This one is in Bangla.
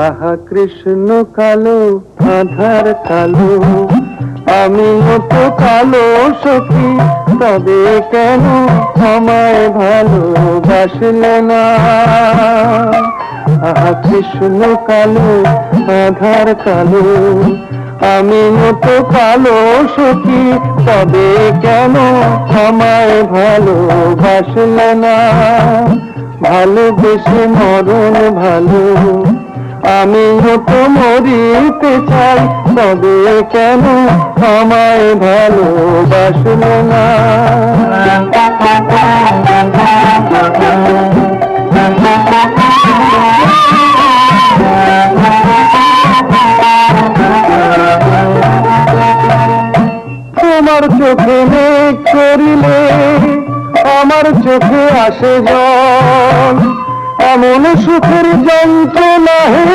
আহা কৃষ্ণ কালো, আধার কালো, আমিও তো কালো সখী, তবে কেন আমায় ভালোবাসলে না? আহা কৃষ্ণ কালো, আধার কালো, আমিও তো কালো সখী, তবে কেন আমায় ভালোবাসলে না? ভালোবেসে মরণ ভালো, আমিও তো মরিতে চাই, তবে কেন আমায় ভালোবাসলো না? তোমার চোখে মেঘ করিলে আমার চোখে আসে জল, এমন সুখের যন্ত্রণা